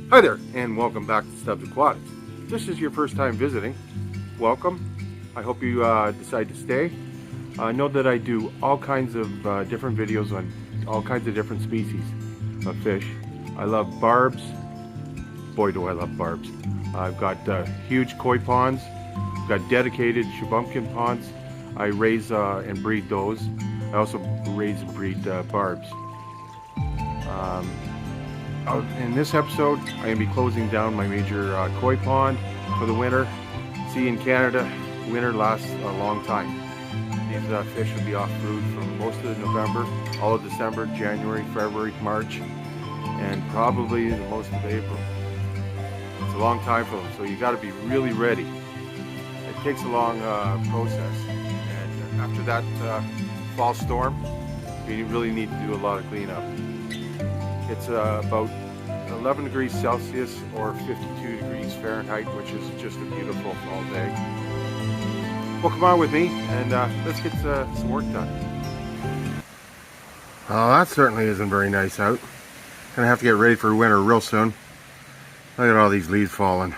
Hi there, and welcome back to Stubbs Aquatics. If this is your first time visiting, welcome. I hope you decide to stay. Know that I do all kinds of different videos on all kinds of different species of fish. I love barbs. Boy, do I love barbs. I've got huge koi ponds. I've got dedicated Shubunkin ponds. I raise and breed those. I also raise and breed barbs. In this episode, I'm going to be closing down my major koi pond for the winter. See, in Canada, winter lasts a long time. These fish will be off food from most of November, all of December, January, February, March, and probably the most of April. It's a long time for them, so you got to be really ready. It takes a long process, and after that fall storm, you really need to do a lot of cleanup. It's about 11 degrees Celsius or 52 degrees Fahrenheit, which is just a beautiful fall day. Well, come on with me and let's get some work done. Oh, that certainly isn't very nice out. Gonna have to get ready for winter real soon. Look at all these leaves falling.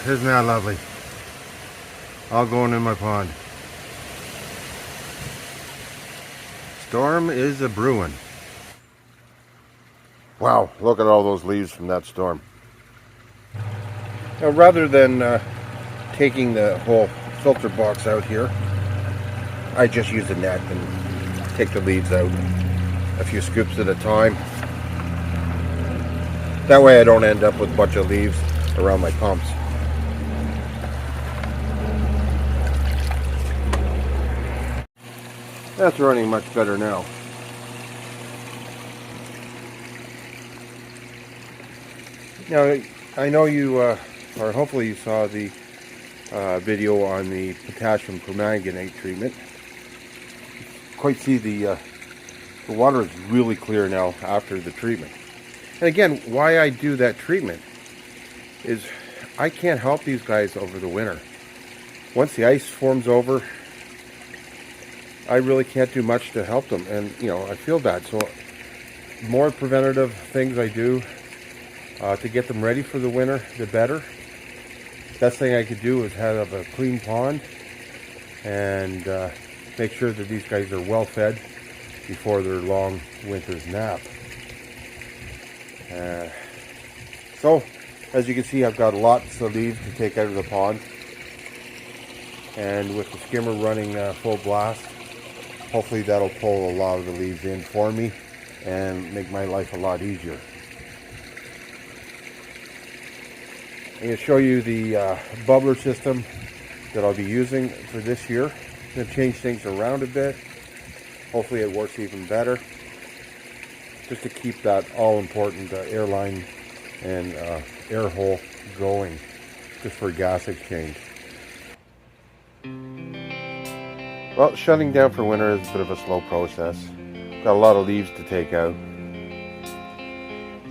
Isn't that lovely? All going in my pond. Storm is a brewing. Wow, look at all those leaves from that storm. Now, rather than taking the whole filter box out here, I just use a net and take the leaves out a few scoops at a time. That way I don't end up with a bunch of leaves around my pumps. That's running much better now. Now, I know you, or hopefully you saw the video on the potassium permanganate treatment. Quite see the water is really clear now after the treatment. And again, why I do that treatment is I can't help these guys over the winter. Once the ice forms over, I really can't do much to help them, and you know, I feel bad. So more preventative things I do to get them ready for the winter, the better. Best thing I could do is have a clean pond and make sure that these guys are well fed before their long winter's nap. So as you can see, I've got lots of leaves to take out of the pond, and with the skimmer running full blast, hopefully that'll pull a lot of the leaves in for me and make my life a lot easier. I'm going to show you the bubbler system that I'll be using for this year. I'm going to change things around a bit. Hopefully it works even better. Just to keep that all-important air line and air hole going, just for gas exchange. Well, shutting down for winter is a bit of a slow process. Got a lot of leaves to take out.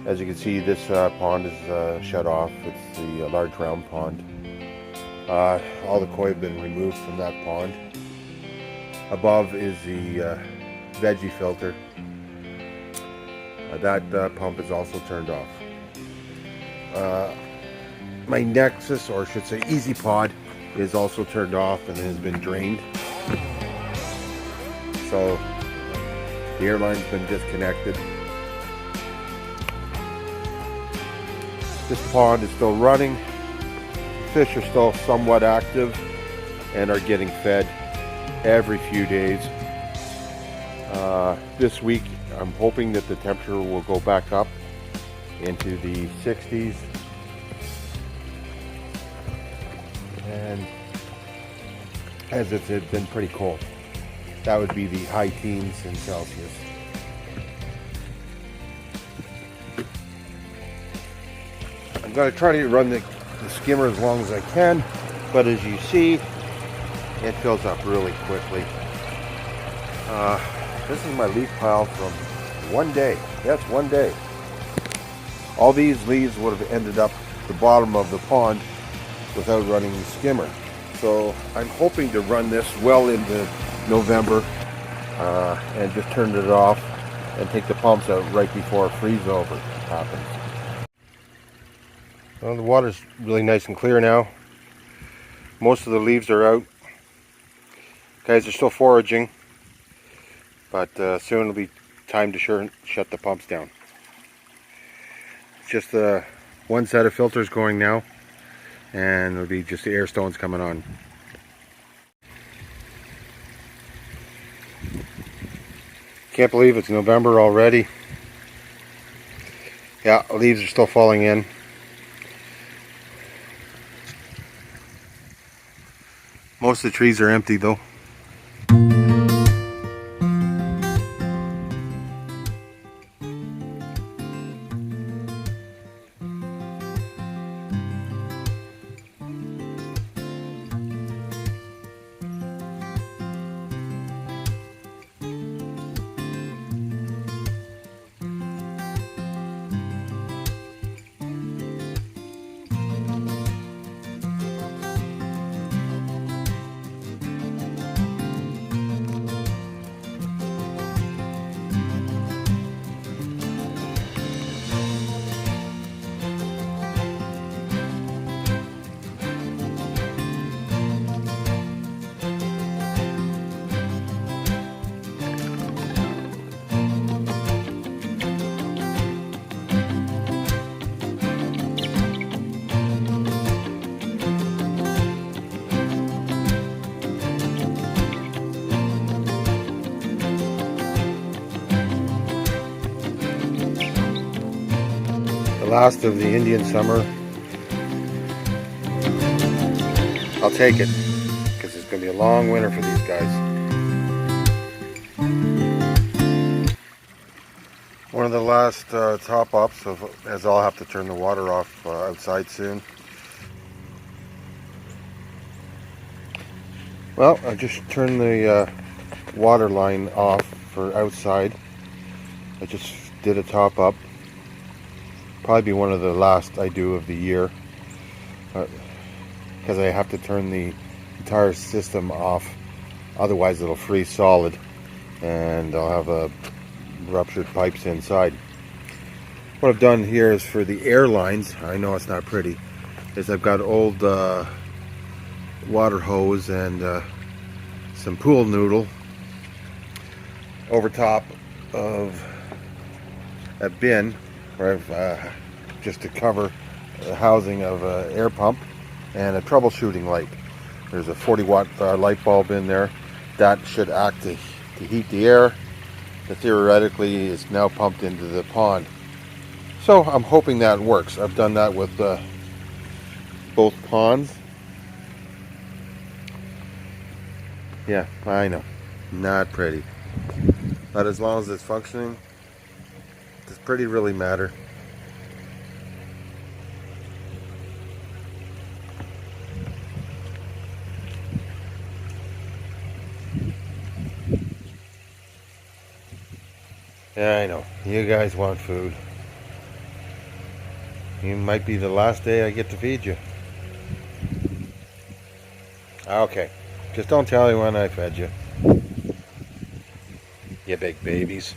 As you can see, this pond is shut off. It's the large round pond. All the koi have been removed from that pond. Above is the veggie filter. That pump is also turned off. My Nexus, or I should say Easy Pod, is also turned off and has been drained. So the airline's been disconnected. This pond is still running. Fish are still somewhat active and are getting fed every few days. This week I'm hoping that the temperature will go back up into the 60s, and as it's been pretty cold. That would be the high teens in Celsius. I'm going to try to run the skimmer as long as I can, but as you see, it fills up really quickly. This is my leaf pile from one day. That's one day. All these leaves would have ended up at the bottom of the pond without running the skimmer. So I'm hoping to run this well into November and just turn it off and take the pumps out right before freeze over happens. Well, the water's really nice and clear now. Most of the leaves are out. Guys are still foraging, but soon it'll be time to shut the pumps down. It's just one set of filters going now, and it'll be just the air stones coming on. Can't believe it's November already. Yeah, leaves are still falling in. Most of the trees are empty though. Last of the Indian summer. I'll take it, because it's going to be a long winter for these guys. One of the last top ups, as I'll have to turn the water off outside soon. Well, I just turned the water line off for outside. I just did a top up. Probably be one of the last I do of the year, because I have to turn the entire system off, otherwise it'll freeze solid and I'll have ruptured pipes inside. What I've done here is for the air lines, I know it's not pretty, is I've got old water hose and some pool noodle over top of a bin where I've just to cover the housing of an air pump and a troubleshooting light. There's a 40-watt light bulb in there that should act to heat the air that theoretically is now pumped into the pond. So I'm hoping that works. I've done that with both ponds. Yeah, I know, not pretty, but as long as it's functioning, does pretty really matter? Yeah, I know. You guys want food. It might be the last day I get to feed you. Okay. Just don't tell anyone I fed you. You big babies.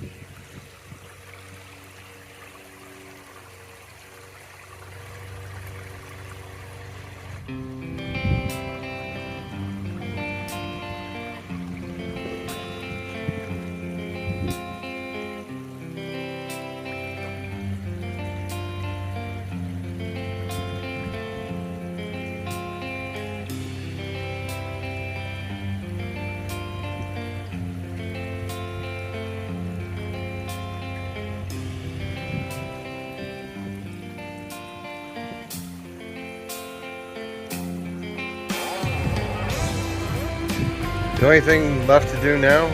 The only thing left to do now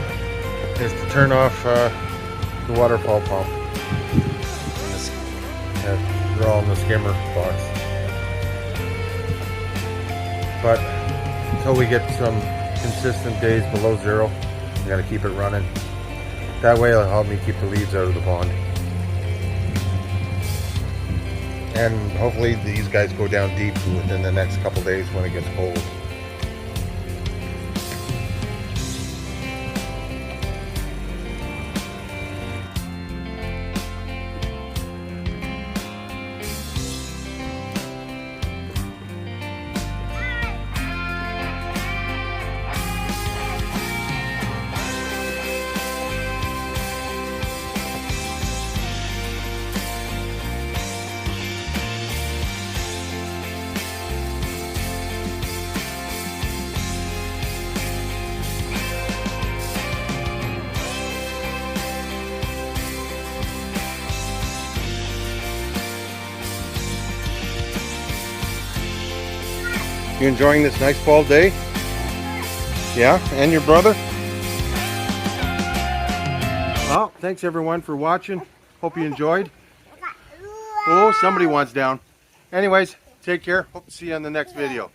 is to turn off the waterfall pump. They're all in the skimmer box. But until we get some consistent days below zero, we gotta keep it running. That way it'll help me keep the leaves out of the pond. And hopefully these guys go down deep within the next couple days when it gets cold. You enjoying this nice fall day? Yeah, and your brother? Well, thanks everyone for watching. Hope you enjoyed. Oh, somebody wants down. Anyways, take care. Hope to see you on the next video.